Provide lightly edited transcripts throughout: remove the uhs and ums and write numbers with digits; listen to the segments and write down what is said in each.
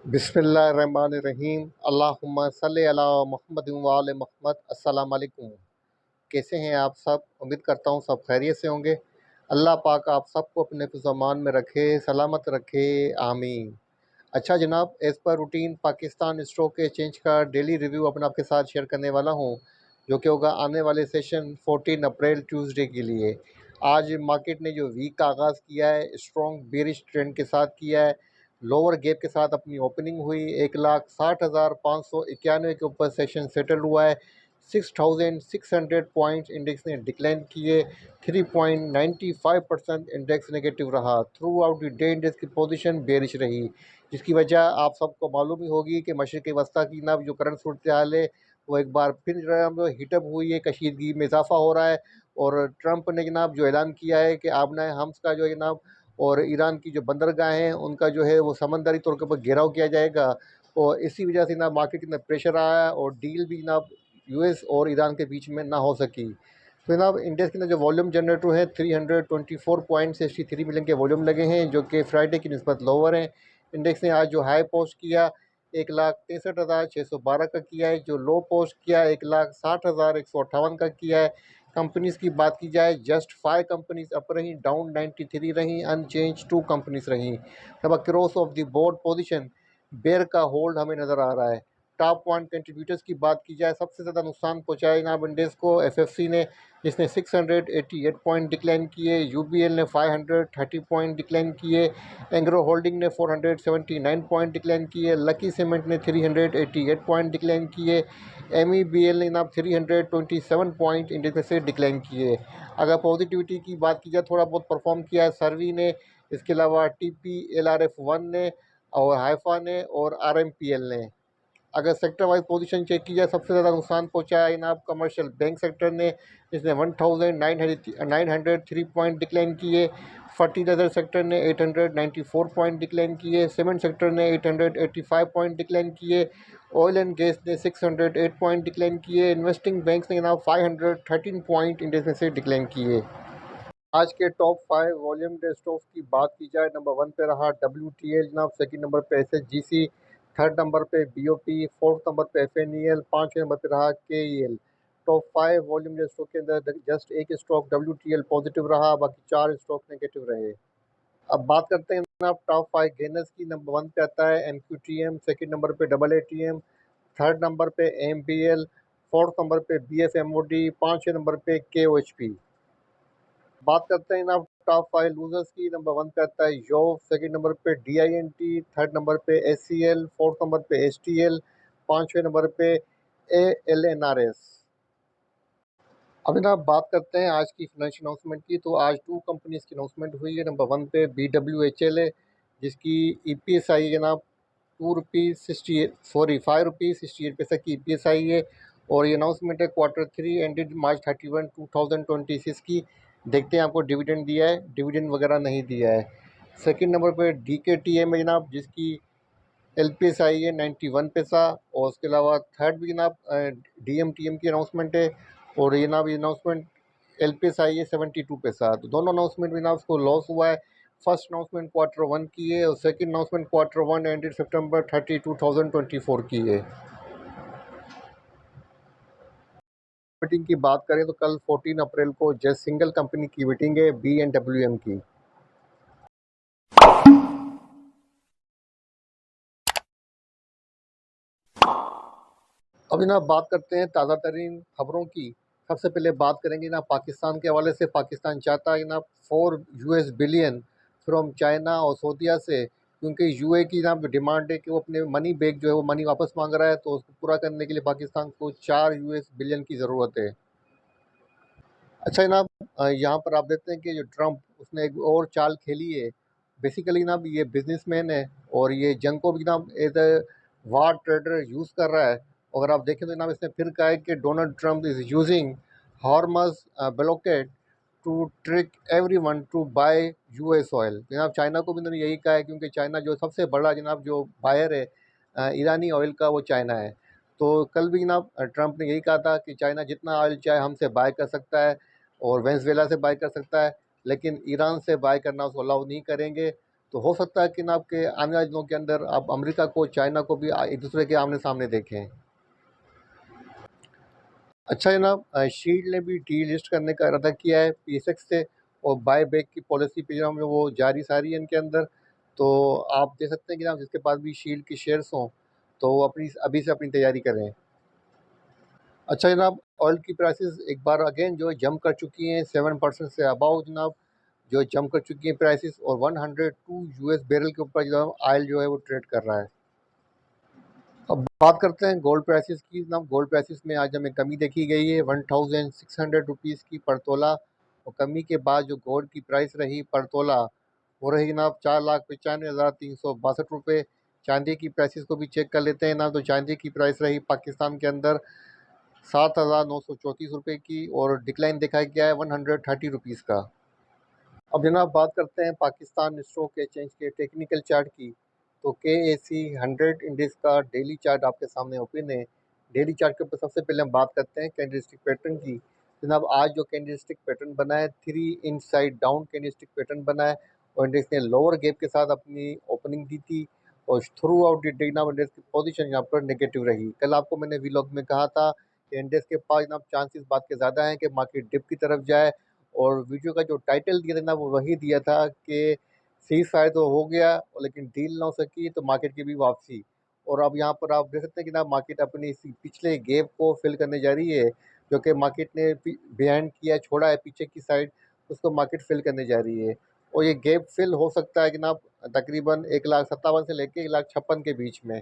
बिस्मिल्लाहिर्रहमानिर्रहीम। अल्लाहुम्मा सल्लि अला मुहम्मद व आले मुहम्मद। अस्सलाम वालेकुम। कैसे हैं आप सब? उम्मीद करता हूँ सब खैरियत से होंगे। अल्लाह पाक आप सबको अपने फ़िज़-अमान में रखे, सलामत रखे, आमीन। अच्छा जनाब, as per routine Pakistan stock exchange का डेली रिव्यू अपना आपके साथ शेयर करने वाला हूँ, जो कि होगा आने वाले सेशन 14 अप्रैल ट्यूसडे के लिए। आज मार्केट ने जो वीक का आगाज़ किया है, स्ट्रॉन्ग बेरिश ट्रेंड के साथ किया है। लोअर गैप के साथ अपनी ओपनिंग हुई। 1,60,591 के ऊपर सेशन सेटल हुआ है। 6,600 पॉइंट्स इंडेक्स ने डिक्लाइन किए। 3.95% इंडेक्स नेगेटिव रहा। Through out the day index की पोजीशन बेरिश रही, जिसकी वजह आप सबको मालूम ही होगी कि मशरिक़ वस्ता की ना जो करंट सूरत हाल है वो एक बार फिर जो हीटअप हुई है, कशीदगी में इजाफा हो रहा है। और ट्रंप ने जनाब जो ऐलान किया है कि आबना हम्स का जो है जनाब और ईरान की जो बंदरगाह हैं उनका जो है वो समंदरी तौर के ऊपर घेराव किया जाएगा। और इसी वजह से ना मार्केट के अंदर प्रेशर आया और डील भी जनाब यूएस और ईरान के बीच में ना हो सकी। तो जनाब इंडेक्स के अंदर जो वॉल्यूम जनरेटर है 324.63 मिलियन के वॉल्यूम लगे हैं, जो कि फ्राइडे की निस्बत लोअर हैं। इंडेक्स ने आज जो हाई पोस्ट किया 1,63,612 का किया है, जो लो पोस्ट किया 1,60,158 का किया है। कंपनीज़ की बात की जाए, जस्ट 5 कंपनीज अप रहीं, डाउन 93 रहीं, अनचेंज 2 कंपनीज रहीं। अब across of the board position bear का होल्ड हमें नज़र आ रहा है। टॉप वन कंट्रीब्यूटर्स की बात की जाए, सबसे ज़्यादा नुकसान पहुँचाया जनाब इंडेक्स को एफएफसी ने, जिसने 688 पॉइंट डिक्लाइन किए। यूबीएल ने 530 पॉइंट डिक्लाइन किए। एंग्रो होल्डिंग ने 479 पॉइंट डिक्लाइन किए। लकी सीमेंट ने 388 पॉइंट डिक्लाइन किए। एमईबीएल ने जनाब 327 पॉइंट इंडेक्स से डिक्लाइन किए। अगर पॉजिटिविटी की बात की जाए, थोड़ा बहुत परफॉर्म किया है सर्वी ने, इसके अलावा टीपी एलआरएफ वन ने और हाइफा ने और आरएमपीएल ने। अगर सेक्टर वाइज पोजीशन चेक की जाए, सबसे ज़्यादा नुकसान पहुंचाया है जनाब कमर्शियल बैंक सेक्टर ने, जिसने 1903 पॉइंट डिक्लाइन किए। फर्टिलाइजर सेक्टर ने 894 पॉइंट डिक्लाइन किए। सीमेंट सेक्टर ने 885 पॉइंट डिक्लाइन किए। ऑयल एंड गैस ने 608 पॉइंट डिक्लाइन किए। इन्वेस्टिंग बैंक्स ने जनाब 513 पॉइंट इंडेक्स में से डिक्लाइन किए। आज के टॉप 5 वॉल्यूम डे स्टॉक्स की बात की जाए, नंबर 1 पे रहा WTL जनाब, सेकंड नंबर पे SHGC, थर्ड नंबर पे BOP, फोर्थ नंबर पे FNEL, पाँचवें नंबर पे रहा KEL। Top 5 volume day stock के अंदर जस्ट एक स्टॉक WTL पॉजिटिव रहा, बाकी 4 स्टॉक नेगेटिव रहे। अब बात करते हैं जनाब टॉप 5 गेनर्स की। नंबर 1 पे आता है MQTM, सेकंड नंबर पे AATM, थर्ड नंबर पे AMBL, फोर्थ नंबर पे BFMOD, पाँचवें नंबर पे KOHP। बात करते हैं जनाब टॉप 5 लूजर्स की। नंबर 1 पे आता है योव, सेकंड नंबर पे DINT, थर्ड नंबर पे SCL, फोर्थ नंबर पे STL, पाँचवें नंबर पे ALNRS। अब जनाब बात करते हैं आज की फाइनेंशियल अनाउंसमेंट की। तो आज 2 कंपनीज़ की अनाउंसमेंट हुई है। नंबर 1 पे BWHL है, जिसकी EPS आई है जनाब 2 रुपीज़ 68 सॉरी 5 रुपीज़ 68 पैसे की EPS आई है। और ये अनाउंसमेंट है क्वार्टर 3 एंडेड March 31, 2026 की। देखते हैं आपको डिविडेंड दिया है, डिविडेंड वगैरह नहीं दिया है। सेकंड नंबर पे DKTM है जनाब, जिसकी LPS आई है 91 पैसा। और उसके अलावा थर्ड भी जनाब DMTM की अनाउंसमेंट है, और ये जनाब ये अनाउंसमेंट LPS आई है 72 पैसा। तो दोनों अनाउंसमेंट में जनाब उसको लॉस हुआ है। फर्स्ट अनाउंसमेंट क्वार्टर 1 की है और सेकंड अनाउंसमेंट क्वार्टर 1 एंडेड सितंबर 30, 2024 की है। मीटिंग की बात करें तो कल 14 अप्रैल को जस्ट सिंगल कंपनी की मीटिंग है, B&WM की। अब जनाब बात करते हैं ताज़ा तरीन खबरों की। सबसे पहले बात करेंगे ना पाकिस्तान के हवाले से। पाकिस्तान चाहता है ना 4 US बिलियन फ्रॉम चाइना और सऊदीया से, क्योंकि यूए की ना डिमांड है कि वो अपने मनी बैक जो है वो मनी वापस मांग रहा है। तो उसको पूरा करने के लिए पाकिस्तान को 4 US बिलियन की ज़रूरत है। अच्छा जनाब, यहाँ पर आप देखते हैं कि जो ट्रंप उसने एक और चाल खेली है। बेसिकली जनाब ये बिजनेसमैन है और ये जंग को भी जनाब as a war trader use कर रहा है। अगर आप देखें तो जनाब इसने फिर कहा है कि Donald Trump is using Hormuz blockade to trick everyone to buy US oil. जनाब चाइना को भी इन्होंने यही कहा है, क्योंकि चाइना जो सबसे बड़ा जनाब जो बायर है ईरानी ऑयल का, वो चाइना है। तो कल भी जनाब ट्रंप ने यही कहा था कि चाइना जितना ऑयल चाहे हमसे बाय कर सकता है और वेनेजुएला से बाय कर सकता है, लेकिन ईरान से बाय करना उसको अलाउ नहीं करेंगे। तो हो सकता है कि ना आपके आने वाले दिनों के अंदर आप अमेरिका को, चाइना को भी एक दूसरे के आमने-सामने देखें। अच्छा जनाब, शील्ड ने भी डीलिस्ट करने का इरादा किया है पीएसएक्स से, और बाय बैक की पॉलिसी पे जो है वो जारी सारी है इनके अंदर। तो आप देख सकते हैं कि ना जिसके पास भी शील्ड की शेयर्स हों, तो वो अपनी अभी से अपनी तैयारी करें। अच्छा जनाब, ऑयल की प्राइसेस एक बार अगेन जो है जंप कर चुकी हैं 7% से अबाउ जनाब, जो जंप कर चुकी हैं प्राइसेस, और 102 यूएस बैरल के ऊपर जो है ऑयल जो है वो ट्रेड कर रहा है। अब बात करते हैं गोल्ड प्राइसेस की जनाब। गोल्ड प्राइसेस में आज हमें कमी देखी गई है 1600 रुपीज़ की पर तोला, और कमी के बाद जो गोल्ड की प्राइस रही पर तोला वो रही जनाब 4,95,362 रुपये। चांदी की प्राइसेस को भी चेक कर लेते हैं ना, तो चांदी की प्राइस रही पाकिस्तान के अंदर 7,934 रुपये की, और डिक्लाइन देखा गया है 130 रुपीज़ का। अब जनाब बात करते हैं पाकिस्तान स्टॉक एक्सचेंज के टेक्निकल चार्ट की। तो के ए सी 100 इंडेक्स का डेली चार्ट आपके सामने ओपन है। डेली चार्ट के ऊपर सबसे पहले हम बात करते हैं कैंडलस्टिक पैटर्न की। जनाब आज जो कैंडलस्टिक पैटर्न बना है, 3 inch side down candlestick pattern बना है, और इंडेक्स ने लोअर गैप के साथ अपनी ओपनिंग दी थी, और थ्रू आउट द डे जनाब इंडेक्स की पोजीशन यहाँ पर नेगेटिव रही। कल आपको मैंने व्लॉग में कहा था कि इंडेक्स के पास जनाब चांसेस बात के ज़्यादा हैं कि मार्केट डिप की तरफ जाए, और वीडियो का जो टाइटल दिया था ना वो वही दिया था कि सीज़ फायर तो हो गया लेकिन डील ना हो सकी, तो मार्केट की भी वापसी। और अब यहाँ पर आप देख सकते हैं कि ना मार्केट अपनी इसी पिछले गैप को फिल करने जा रही है, जो कि मार्केट ने बिहाइंड किया, छोड़ा है पीछे की साइड, उसको मार्केट फिल करने जा रही है। और ये गैप फिल हो सकता है कि ना तकरीबन 1,57,000 से लेके 1,56,000 के बीच में।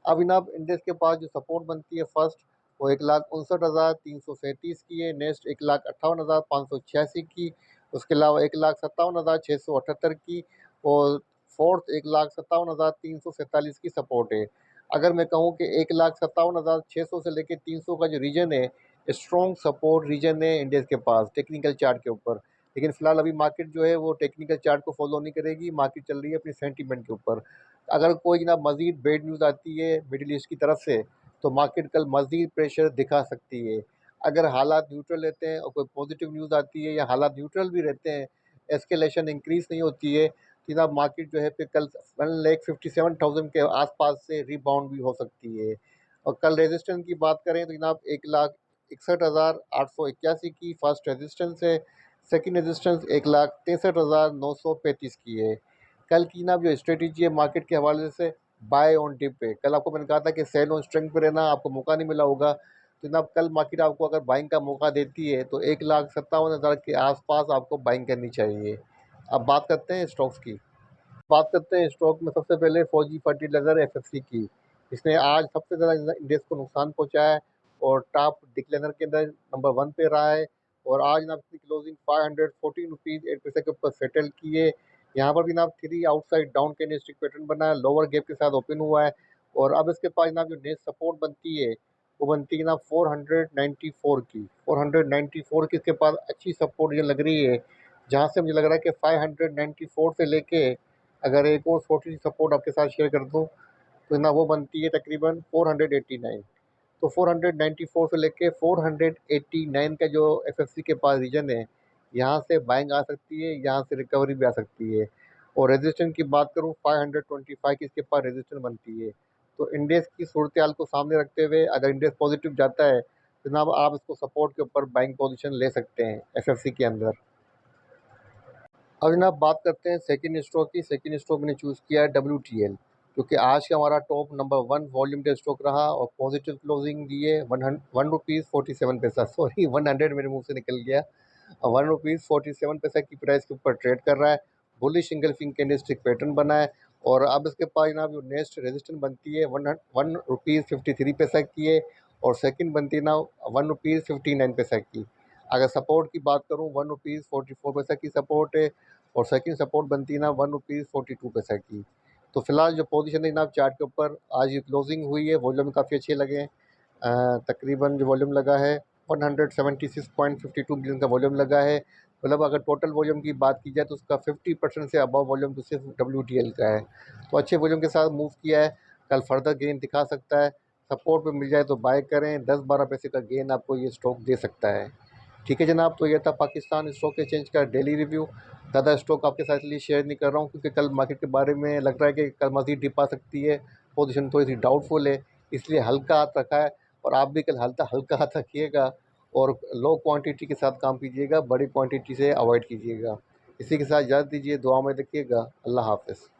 अब जनाब इंडेक्स के पास जो सपोर्ट बनती है फर्स्ट, वो 1,59,337 की है। नेक्स्ट 1,58,586 की। उसके अलावा 1,57,678 की। और फोर्थ 1,57,347 की सपोर्ट है। अगर मैं कहूँ कि 1,57,600 से लेकर 300 का जो रीजन है, स्ट्रॉन्ग सपोर्ट रीजन है इंडेक्स के पास टेक्निकल चार्ट के ऊपर। लेकिन फिलहाल अभी मार्केट जो है वो टेक्निकल चार्ट को फॉलो नहीं करेगी, मार्केट चल रही है अपनी सेंटीमेंट के ऊपर। अगर कोई जनाब मजीद बेड न्यूज़ आती है मिडिल ईस्ट की तरफ से, तो मार्केट कल मज़ीद प्रेशर दिखा सकती है। अगर हालात न्यूट्रल रहते हैं और कोई पॉजिटिव न्यूज़ आती है, या हालात न्यूट्रल भी रहते हैं, एस्केलेशन इंक्रीज़ नहीं होती है, तो जनाब मार्केट जो है फिर कल 1,57,000 के आसपास से रिबाउंड भी हो सकती है। और कल रेजिस्टेंस की बात करें तो जनाब 1,61,881 की फर्स्ट रेजिस्टेंस है। सेकंड रेजिस्टेंस 1,63,935 की है। कल की जनाब जो स्ट्रेटेजी है मार्केट के हवाले से, बाय ऑन डिप पे। कल आपको मैंने कहा था कि सेल ऑन स्ट्रेंथ पे रहना, आपको मौका नहीं मिला होगा। तो जनाब कल मार्केट आपको अगर बाइंग का मौका देती है तो 1,57,000 के आसपास आपको बाइंग करनी चाहिए। अब बात करते हैं स्टॉक्स की। बात करते हैं स्टॉक में सबसे पहले फौजी फर्टिलाइजर एफएफसी की। इसने आज सबसे ज़्यादा इंडेक्स को नुकसान पहुंचाया है, और टॉप डिक्लाइनर के अंदर नंबर 1 पे रहा है। और आज ना अपनी क्लोजिंग 514 रुपीज़ 8 पैसे के ऊपर सेटल किए। यहाँ पर भी ना 3 आउटसाइड डाउन कैंडलस्टिक पैटर्न बना है, लोअर गैप के साथ ओपन हुआ है। और अब इसके पास ना जो नेक्स्ट सपोर्ट बनती है वो बनती है ना 494 की। 494 की इसके पास अच्छी सपोर्ट ये लग रही है, जहाँ से मुझे लग रहा है कि 594 से लेके, अगर एक और छोटी सी सपोर्ट आपके साथ शेयर कर दूँ, तो ना वो बनती है तकरीबन 489। तो 494 से लेके 489 का जो एफएफसी के पास रीजन है, यहाँ से बाइंग आ सकती है, यहाँ से रिकवरी भी आ सकती है। और रेजिस्टेंस की बात करूँ 525 की इसके पास रेजिस्टेंस बनती है। तो इंडेक्स की सूरत हाल को सामने रखते हुए अगर इंडेक्स पॉजिटिव जाता है, तो जनाब आप इसको सपोर्ट के ऊपर बाइंग पोजीशन ले सकते हैं एफएफसी के अंदर। अब जनाब बात करते हैं सेकंड स्टॉक की। सेकंड स्टॉक मैंने चूज़ किया है WTL, क्योंकि आज का हमारा टॉप नंबर 1 वॉल्यूम का स्टॉक रहा, और पॉजिटिव क्लोजिंग दी है 1 रुपीज़ 47 पैसा, सॉरी 100 मेरे मुंह से निकल गया। 1 रुपीज़ 47 पैसा की प्राइस के ऊपर ट्रेड कर रहा है। बुलिश इंगल्फिंग कैंडलस्टिक पैटर्न बना है। और अब इसके पास जनाब जो नेक्स्ट रेजिस्टेंस बनती है 1 रुपीज़ 53 पैसा की है, और सेकंड बनती है ना 1 रुपीज़ 59 पैसा की। अगर सपोर्ट की बात करूँ 1 रुपीज़ 44 पैसा की सपोर्ट है, और सेकंड सपोर्ट बनती है ना 1 रुपीज़ 42 पैसा की। तो फिलहाल जो पोजीशन है जनाब चार्ट के ऊपर, आज ये क्लोजिंग हुई है, वॉल्यूम काफ़ी अच्छे लगे हैं। तकरीबन जो वॉल्यूम लगा है 176.52 बिलियन का वॉल्यूम लगा है। मतलब अगर टोटल वॉल्यूम की बात की जाए तो उसका 50% से अबव वॉल्यूम तो सिर्फ WTL का है। तो अच्छे वॉल्यूम के साथ मूव किया है, कल फर्दर गेन दिखा सकता है। सपोर्ट पे मिल जाए तो बाय करें, 10-12 पैसे का गेन आपको ये स्टॉक दे सकता है। ठीक है जनाब, तो ये था पाकिस्तान स्टॉक एक्सचेंज का डेली रिव्यू। ज़्यादा स्टॉक आपके साथ इसलिए शेयर नहीं कर रहा हूँ क्योंकि कल मार्केट के बारे में लग रहा है कि कल मज़ीद डिप आ सकती है, पोजीशन थोड़ी सी डाउटफुल है, इसलिए हल्का हाथ रखा है। और आप भी कल हल्का हल्का हाथ रखिएगा और लो क्वांटिटी के साथ काम कीजिएगा, बड़ी क्वांटिटी से अवॉइड कीजिएगा। इसी के साथ इजाज़त दीजिए, दुआ में रखिएगा। अल्लाह हाफ़िज़।